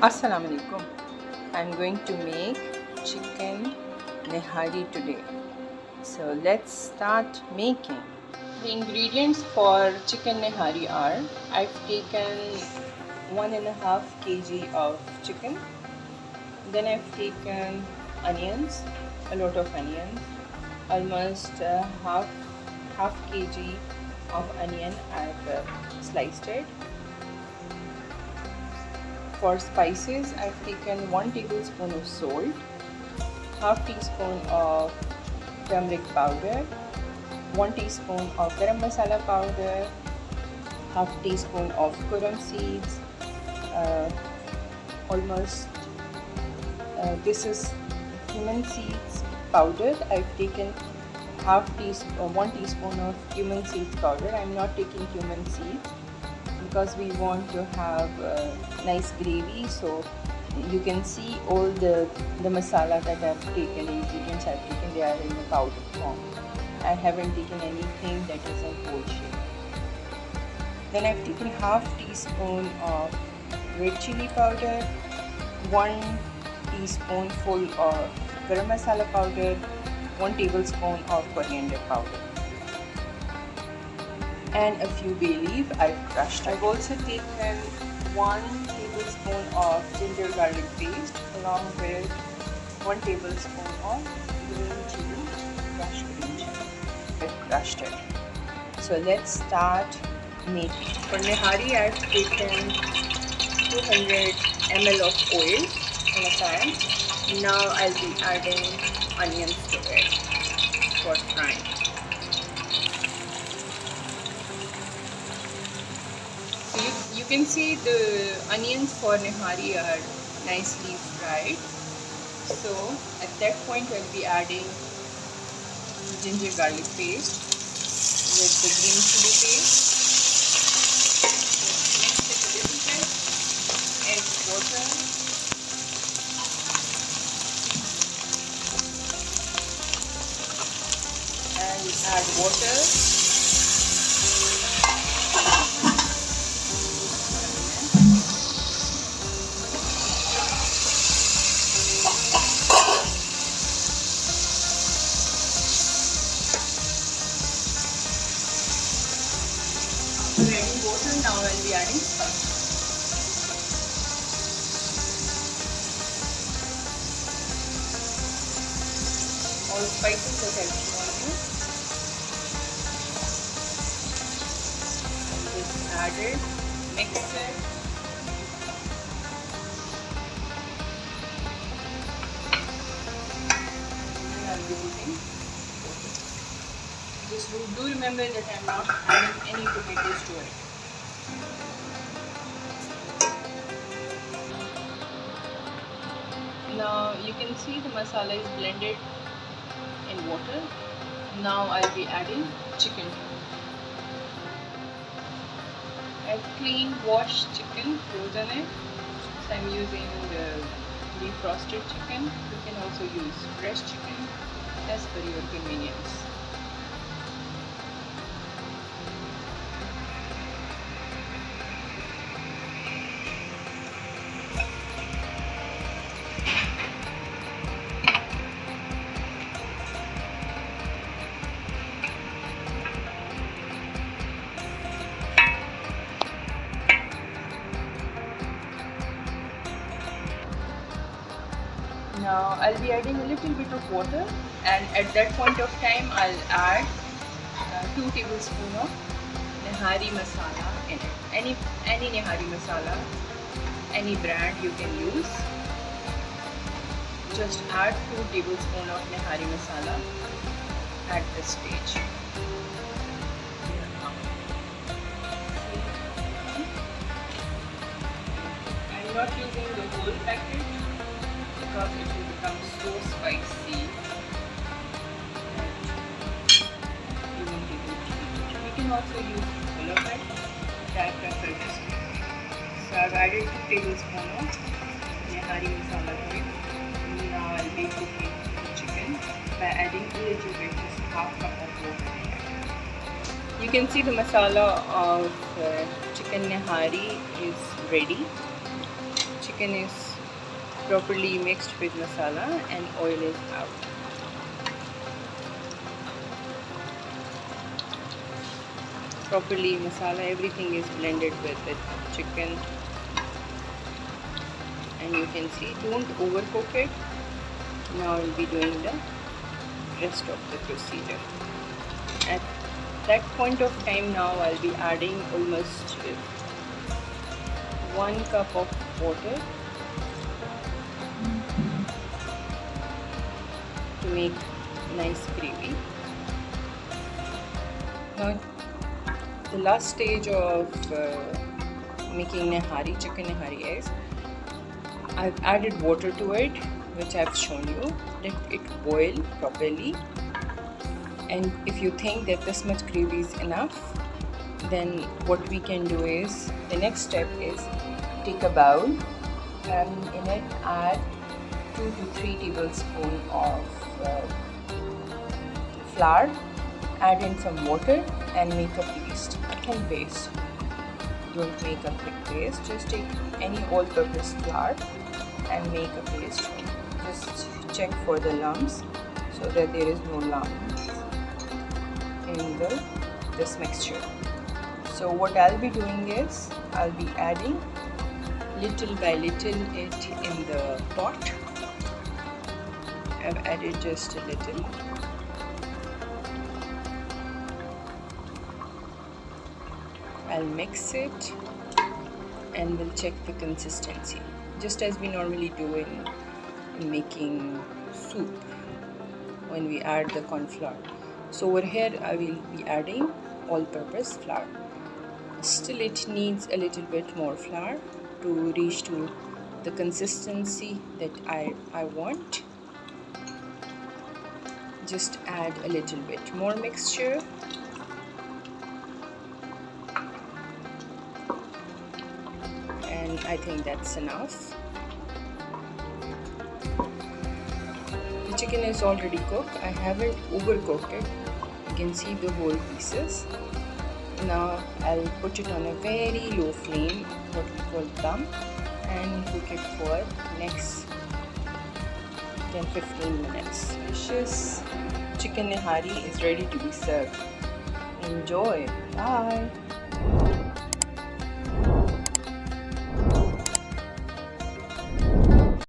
Assalamu alaikum. I'm going to make chicken nihari today. So let's start making. The ingredients for chicken nihari are I've taken 1.5 kg of chicken. Then I've taken onions, a lot of onions, almost half kg of onion I've sliced it. For spices, I've taken 1 tablespoon of salt, half teaspoon of turmeric powder, 1 teaspoon of Garam Masala powder, half teaspoon of Currum seeds, this is Cummun seeds powder. I've taken 1 teaspoon of Cummun seeds powder. I'm not taking Cummun seeds because we want to have nice gravy, so you can see all the masala that I've taken, ingredients I've taken, they are in the powder form. I haven't taken anything that is in whole shape. Then I've taken half teaspoon of red chilli powder, 1 teaspoonful of garam masala powder, 1 tablespoon of coriander powder, and a few bay leaf I've crushed. I've also taken 1 tablespoon of ginger garlic paste along with 1 tablespoon of green chilli, crushed green chilli. I've crushed it. So let's start making. For nihari, I've taken 200 ml of oil in a pan. Now I'll be adding onions to it for frying. You can see the onions for nihari are nicely fried. So at that point we'll be adding ginger garlic paste with the green chili paste. So mix it a little bit, add water, and add water. Adding water, now I'll be adding spices. All spices that I've shown you. Just add it, mix it. And I'll be putting. Just do remember that I'm not adding any tomatoes to it. Now you can see the masala is blended in water. Now I'll be adding chicken. I've cleaned, washed chicken, frozen it. So I'm using the defrosted chicken. You can also use fresh chicken as per your convenience. Now I'll be adding a little bit of water, and at that point of time I'll add 2 tablespoons of Nihari masala in it. Any Nihari masala, any brand you can use. Just add 2 tablespoons of Nihari masala at this stage. I'm not using the whole packet because it will become so spicy that you won't be able to eat it. You can also use all of it, but I prefer this one. So I've added 2 tablespoons of Nihari masala to it. Now I'll be cooking the chicken by adding a little bit, just half cup of water. You can see the masala of chicken nihari is ready. chicken is properly mixed with masala and oil is out. Properly masala, everything is blended with the chicken, and you can see, don't overcook it. Now I'll be doing the rest of the procedure. At that point of time, now I'll be adding almost 1 cup of water to make nice gravy. Now the last stage of making nihari, chicken nihari is I've added water to it, which I've shown you. Let it boil properly, and if you think that this much gravy is enough, then what we can do is, the next step is take a bowl and in it add 2 to 3 tablespoons of flour, add in some water and make a paste, a thin paste. Don't make a thick paste, just take any all-purpose flour and make a paste. Just check for the lumps so that there is no lumps in this mixture. So what I'll be doing is I'll be adding little by little it in the pot. I've added just a little. I'll mix it and we'll check the consistency, just as we normally do in making soup when we add the corn flour. So over here I will be adding all-purpose flour. Still it needs a little bit more flour to reach to the consistency that I want. Just add a little bit more mixture. And I think that's enough. The chicken is already cooked. I haven't overcooked it. You can see the whole pieces. Now I'll put it on a very low flame, what we call dum, and cook it for next 10-15 minutes. Delicious chicken nihari is ready to be served. Enjoy. Bye.